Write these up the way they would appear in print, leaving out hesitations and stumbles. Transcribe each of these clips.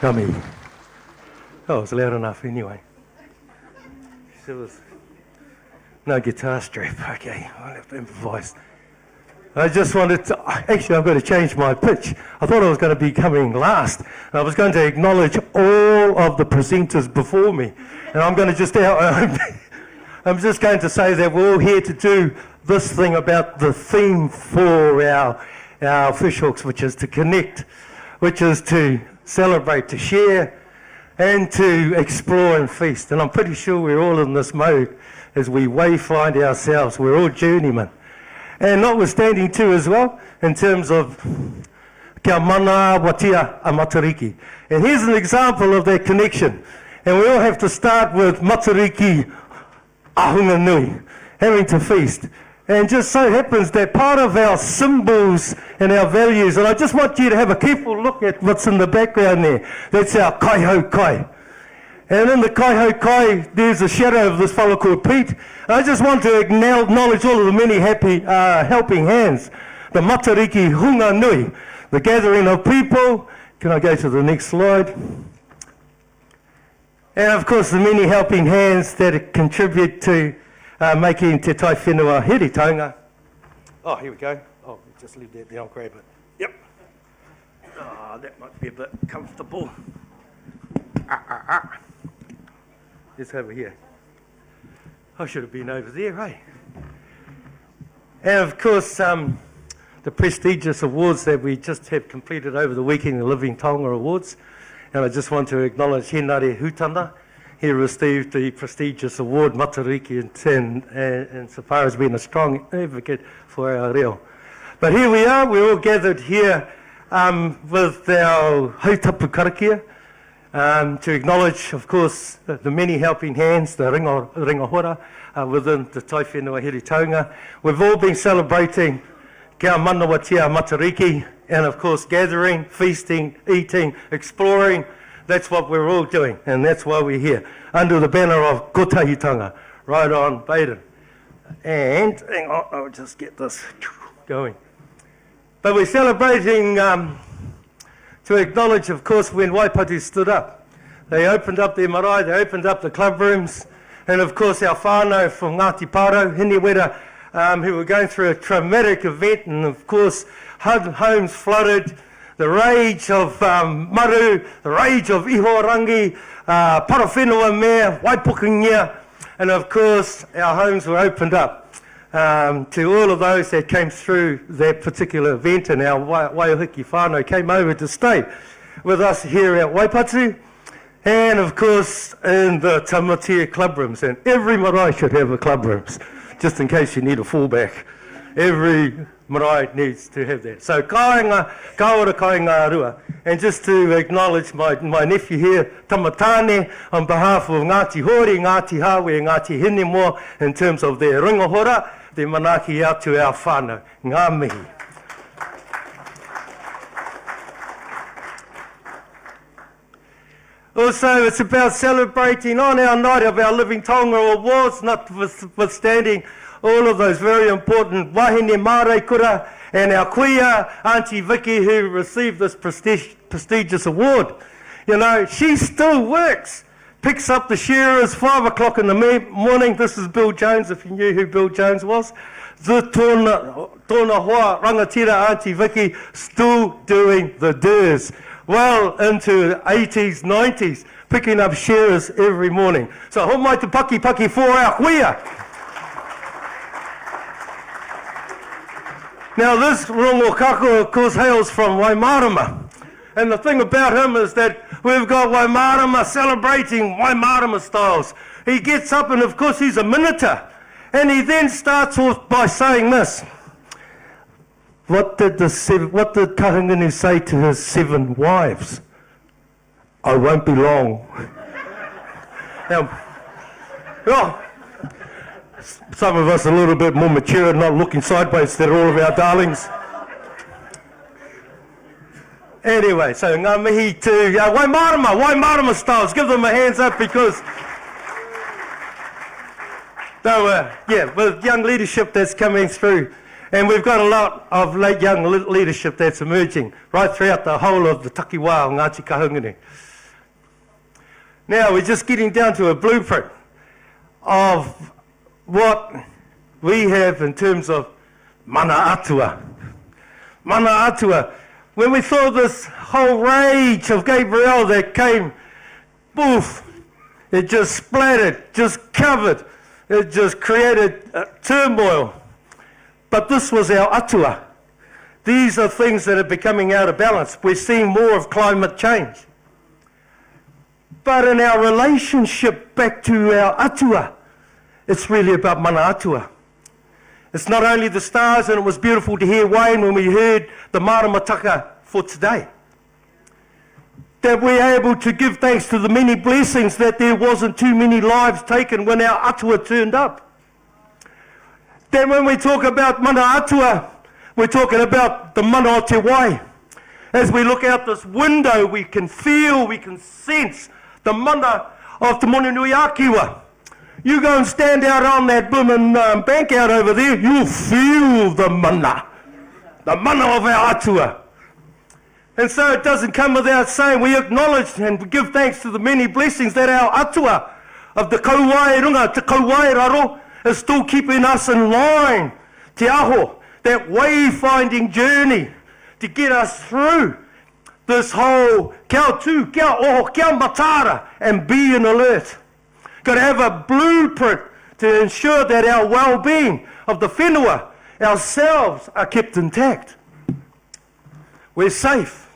Yummy. Oh, it was loud enough anyway. There was no guitar strap. Okay, I'll have to improvise. I just wanted to, actually I'm going to change my pitch. I thought I was going to be coming last. And I was going to acknowledge all of the presenters before me. And I'm going to just, I'm just going to say that we're all here to do this thing about the theme for our fishhooks, which is to connect, which is to celebrate, to share, and to explore and feast. And I'm pretty sure we're all in this mode as we wayfind ourselves. We're all journeymen. And notwithstanding too as well, in terms of kia mana watia a matariki. And here's an example of that connection. And we all have to start with matariki ahunga nui, having to feast. And just so happens that part of our symbols and our values, and I just want you to have a careful look at what's in the background there. That's our kai kai. And in the kai kai, there's a shadow of this fellow called Pete. I just want to acknowledge all of the many happy helping hands. The matariki hunga nui, the gathering of people. Can I go to the next slide? And of course, the many helping hands that contribute to making te Taiwhenua Heretaunga. Oh, here we go. Oh, just leave that there, I'll grab it. Yep. Oh, that might be a bit comfortable. It's over here. I should have been over there, eh? And of course, the prestigious awards that we just have completed over the weekend, the Living Tonga Awards. And I just want to acknowledge Henare Hutana. He received the prestigious award, Matariki, and so far as being a strong advocate for our reo. But here we are, we're all gathered here with our hautapu karakia, to acknowledge, of course, the many helping hands, the ringahora within the Taiwhenua Heretaunga. We've all been celebrating kia mana watia matariki, and of course gathering, feasting, eating, exploring. That's what we're all doing, and that's why we're here, under the banner of kotahitanga, right on Baden. And, hang on, I'll just get this going. But we're celebrating to acknowledge, of course, when Waipatu stood up. They opened up their marae, they opened up the club rooms, and of course our whānau from Ngāti Paro, Hiniwera, who were going through a traumatic event, and of course homes flooded, the rage of Maru, the rage of Ihorangi, Parawhenua mea, Waipukingia, and of course our homes were opened up to all of those that came through that particular event, and our Waiahiki whānau came over to stay with us here at Waipatu, and of course in the Tamatia club rooms, and every marae should have a club rooms, just in case you need a fallback. Every marae needs to have that. So kainga, kaora kainga rua. And just to acknowledge my nephew here, Tamatane, on behalf of Ngāti Hori, Ngāti Hawe, Ngāti Hinimoa, in terms of their ringahora, their manaki out to our whānau. Ngā mihi. Also, it's about celebrating on our night of our Living Tonga Awards, notwithstanding all of those very important wahine Marei kura and our kuia, Auntie Vicky, who received this prestigious award. You know, she still works, picks up the shearers 5 o'clock in the morning. This is Bill Jones, if you knew who Bill Jones was. The tōna hoa rangatira Auntie Vicky, still doing the doers. Well into the 80s, 90s, picking up shearers every morning. So ho mai te paki for our kuia. Now this rongo kako, of course, hails from Waimarama. And the thing about him is that we've got Waimarama celebrating Waimarama styles. He gets up and of course he's a minita. And he then starts off by saying this. What did Kahungunu say to his 7 wives? I won't be long. Now, well, some of us a little bit more mature, not looking sideways at all of our darlings. Anyway, so ngā mihi to Waimarama styles. Give them a hands up because they were, with young leadership that's coming through. And we've got a lot of late young leadership that's emerging right throughout the whole of the takiwā o Ngāti Kahungunu. Now we're just getting down to a blueprint of what we have in terms of mana atua. Mana atua. When we saw this whole rage of Gabriel that came, poof, it just splattered, just covered, it just created turmoil. But this was our atua. These are things that are becoming out of balance. We're seeing more of climate change. But in our relationship back to our atua, it's really about mana atua. It's not only the stars, and it was beautiful to hear Wayne when we heard the maramataka for today. That we're able to give thanks to the many blessings that there wasn't too many lives taken when our atua turned up. Then when we talk about mana atua, we're talking about the mana o te wai. As we look out this window, we can feel, we can sense the mana of Te Monenui Akiwa. You go and stand out on that blooming bank out over there, you'll feel the mana of our atua. And so it doesn't come without saying we acknowledge and give thanks to the many blessings that our atua of the kauwairunga, te kauwairaro, is still keeping us in line. Te aho, that wayfinding journey to get us through this whole kia tū, kia oho, kia matara, and be in alert. Got to have a blueprint to ensure that our well-being of the whenua, ourselves, are kept intact. We're safe.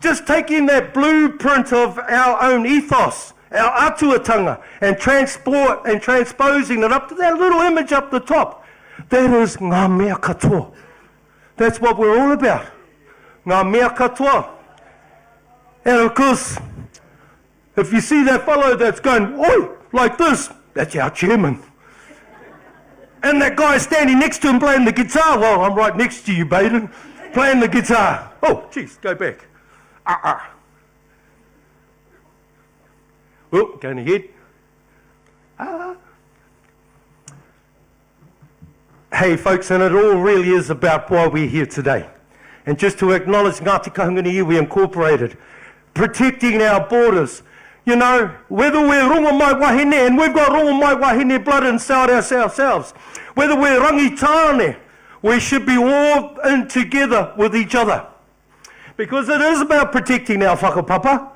Just taking that blueprint of our own ethos, our atuatanga, and transposing it up to that little image up the top. That is ngā mea katoa. That's what we're all about. Ngā mea katoa. And of course, if you see that fellow that's going, oi, like this, that's our chairman. And that guy standing next to him playing the guitar, well, I'm right next to you, Baden, playing the guitar. Oh, geez, go back. Well, going ahead. Hey, folks, and it all really is about why we're here today. And just to acknowledge Ngāti Kahungunu Iwi Incorporated, protecting our borders. You know, whether we're rongo mai wahine, and we've got rongo mai wahine blood inside ourselves, whether we're rangitāne, we should be all in together with each other. Because it is about protecting our whakapapa.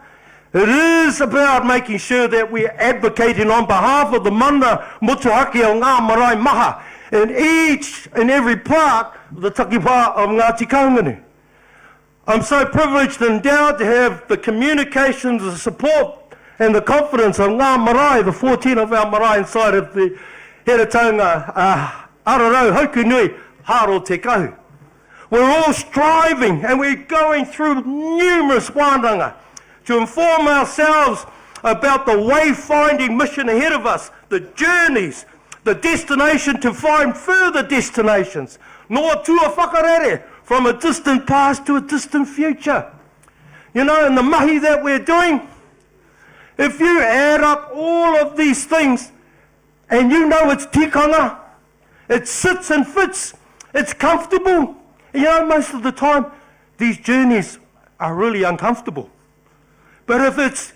It is about making sure that we're advocating on behalf of the mana motuhake o ngā marae maha in each and every part of the takiwā of Ngāti Kahungunu. I'm so privileged and endowed to have the communications, the support and the confidence of ngā marae, the 14 of our marae inside of the Heretaunga Ararau Hauku Nui Haro Te Kahu. We're all striving and we're going through numerous wānanga to inform ourselves about the wayfinding mission ahead of us, the journeys, the destination to find further destinations. Noa tua whakarere, from a distant past to a distant future. You know, in the mahi that we're doing, if you add up all of these things, and you know it's tikanga, it sits and fits, it's comfortable. You know, most of the time, these journeys are really uncomfortable. But if it's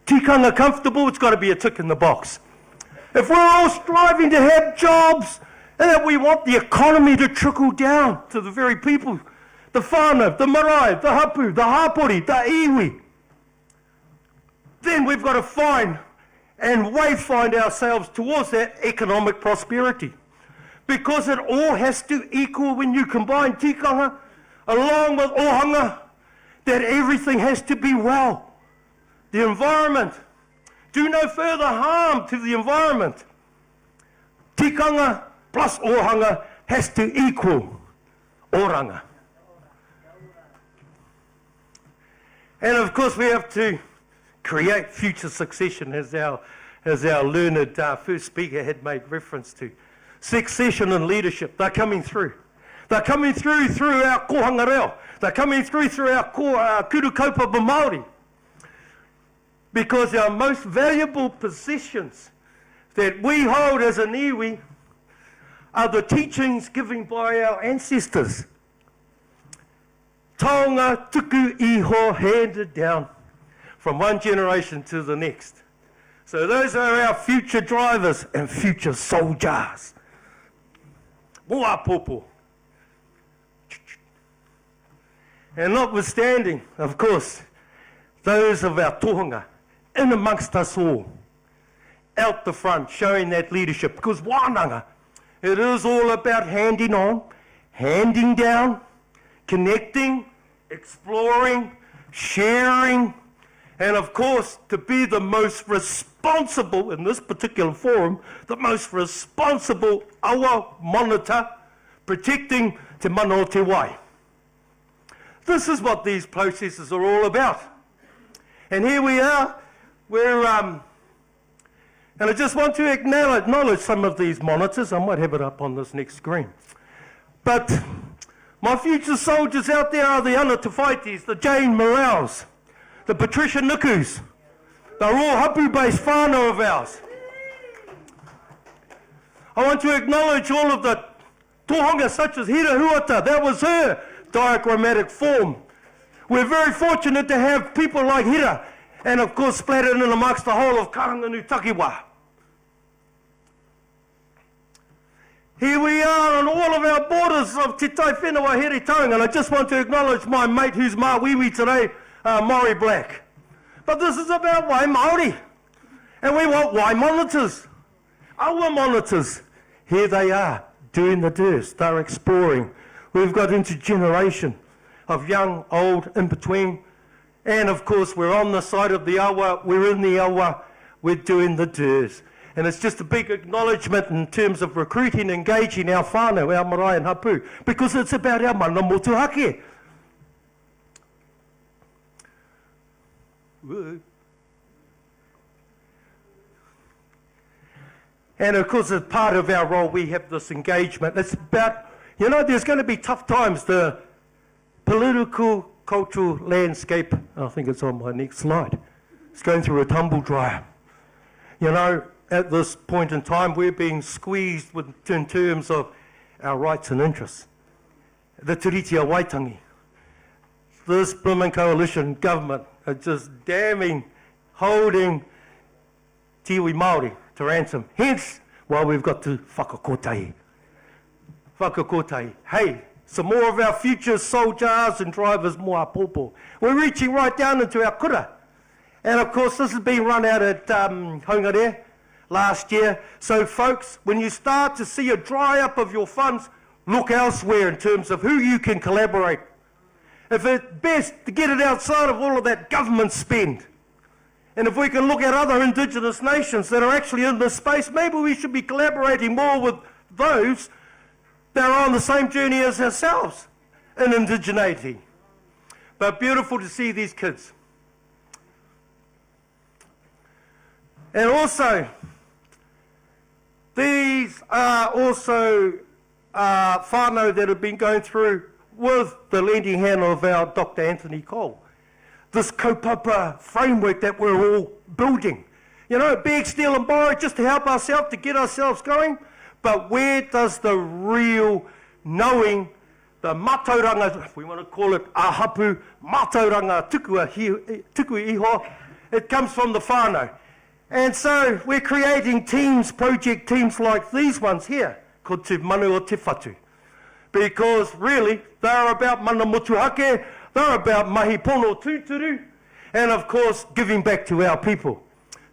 tikanga comfortable, it's got to be a tick in the box. If we're all striving to have jobs, and that we want the economy to trickle down to the very people, the whānau, the marae, the hapu, the hapori, the iwi, then we've got to find and wayfind ourselves towards that economic prosperity. Because it all has to equal when you combine tikanga along with ohanga, that everything has to be well. The environment, do no further harm to the environment. Tikanga plus ohanga has to equal oranga. And of course we have to create future succession, as our learned first speaker had made reference to. Succession and leadership, they're coming through. They're coming through our kohanga reo. They're coming through our kuru kaupapa Māori. Because our most valuable possessions that we hold as an iwi are the teachings given by our ancestors. Taonga tuku iho handed down from one generation to the next. So those are our future drivers and future soldiers. Mua popo. And notwithstanding, of course, those of our tohunga in amongst us all, out the front, showing that leadership. Because wānanga, it is all about handing on, handing down, connecting, exploring, sharing, and of course, to be the most responsible, in this particular forum, the most responsible awa monitor, protecting te mana o te wai. This is what these processes are all about. And here we are, and I just want to acknowledge some of these monitors. I might have it up on this next screen. But my future soldiers out there are the Ana Tawhaitis, the Jane Morales, the Patricia Nukus. They're all hapu-based whānau of ours. I want to acknowledge all of the tohunga such as Heretaunga. That was her diagrammatic form. We're very fortunate to have people like Hira, and of course splattered in amongst the whole of Kahungunu Takiwa. Here we are on all of our borders of Te Taiwhenua Heretaunga, and I just want to acknowledge my mate who's Mawiwi today, Marei Black. But this is about Wai Māori, and we want Wai monitors, our monitors. Here they are, doing the durs, they're exploring. We've got intergeneration of young, old, in between, and of course we're on the side of the awa, we're in the awa, we're doing the durs. And it's just a big acknowledgement in terms of recruiting, engaging our whānau, our marae and hapu, because it's about our mana motuhake. Woo. And of course, as part of our role, we have this engagement. It's about, you know, there's going to be tough times. The political, cultural landscape, I think it's on my next slide, it's going through a tumble dryer. You know, at this point in time, we're being squeezed in terms of our rights and interests. The Turitia Waitangi, this blooming coalition government are just damning, holding tiwi Māori to ransom. Hence, why we've got to whakakotahi. Whakakotahi. Hey, some more of our future soldiers and drivers, mua popo. We're reaching right down into our kura. And of course, this has been run out at Hongare last year. So folks, when you start to see a dry up of your funds, look elsewhere in terms of who you can collaborate. If it's best to get it outside of all of that government spend. And if we can look at other Indigenous nations that are actually in this space, maybe we should be collaborating more with those that are on the same journey as ourselves in indigeneity. But beautiful to see these kids. And also, these are also whānau that have been going through with the lending hand of our Dr. Anthony Cole. This kaupapa framework that we're all building. You know, beg, steal and borrow just to help ourselves, to get ourselves going. But where does the real knowing, the matauranga, if we want to call it ahapu, matauranga tuku iho, it comes from the whānau. And so we're creating teams, project teams like these ones here, called Te Manu o Te Whatu. Because really, they're about mana motuhake, they're about mahi pono tūturu, and of course, giving back to our people.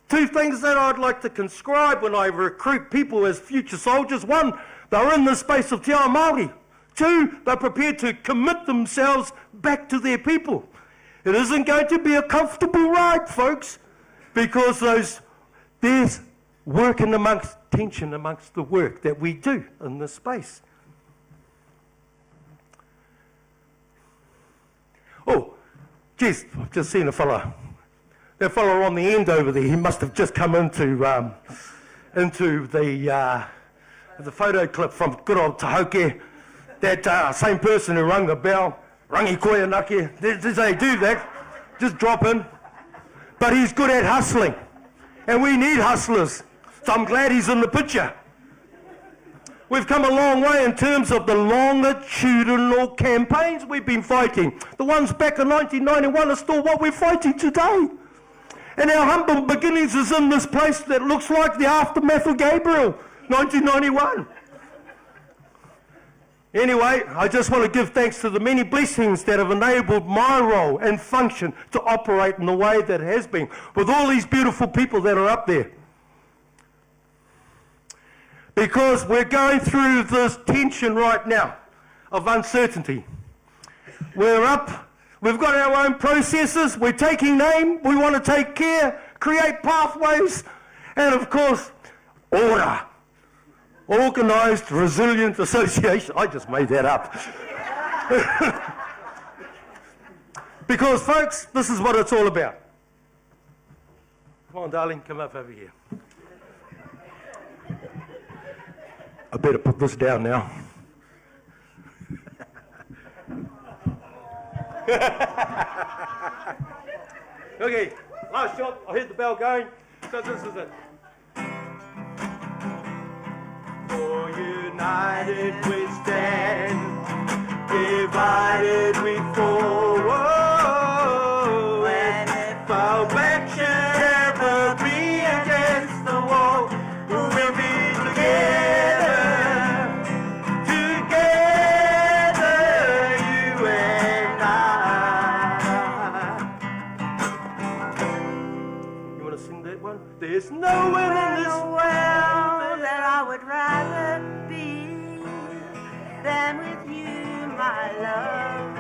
Two things that I'd like to conscribe when I recruit people as future soldiers. One, they're in the space of te ao Māori. Two, they're prepared to commit themselves back to their people. It isn't going to be a comfortable ride, folks, because there's work in amongst, tension amongst the work that we do in this space. Oh, geez, I've just seen a fella. That fella on the end over there, he must have just come into the photo clip from good old Tahauke. That same person who rung the bell, rangi koia nake, they do that, just drop in. But he's good at hustling, and we need hustlers. So I'm glad he's in the picture. We've come a long way in terms of the longitudinal campaigns we've been fighting. The ones back in 1991 are still what we're fighting today. And our humble beginnings is in this place that looks like the aftermath of Gabriel, 1991. Anyway, I just want to give thanks to the many blessings that have enabled my role and function to operate in the way that it has been, with all these beautiful people that are up there. Because we're going through this tension right now of uncertainty. We're up, we've got our own processes, we're taking name, we want to take care, create pathways, and of course, order. Organised Resilient Association. I just made that up. Because, folks, this is what it's all about. Come on, darling, come up over here. I better put this down now. Okay, last shot. I heard the bell going, so this is it. For united we stand, divided we fall. And if our back should ever be against the wall, we'll be together, you and I. You want to sing that one? There's no one in this world that I would rather be than with you, my love.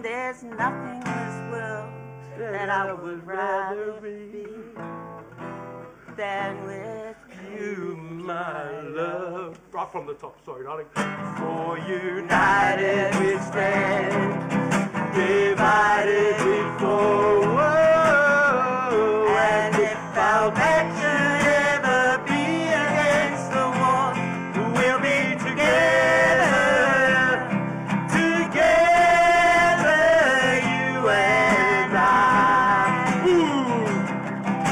There's nothing in this world that I would rather be than with you, my love. Right from the top, sorry, darling. For united we stand, divided we fall. and if our back should ever be against the wall, we'll be together, you and I.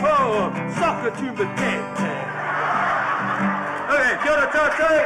Oh, soccer to the dead. Okay, kia ora tātou.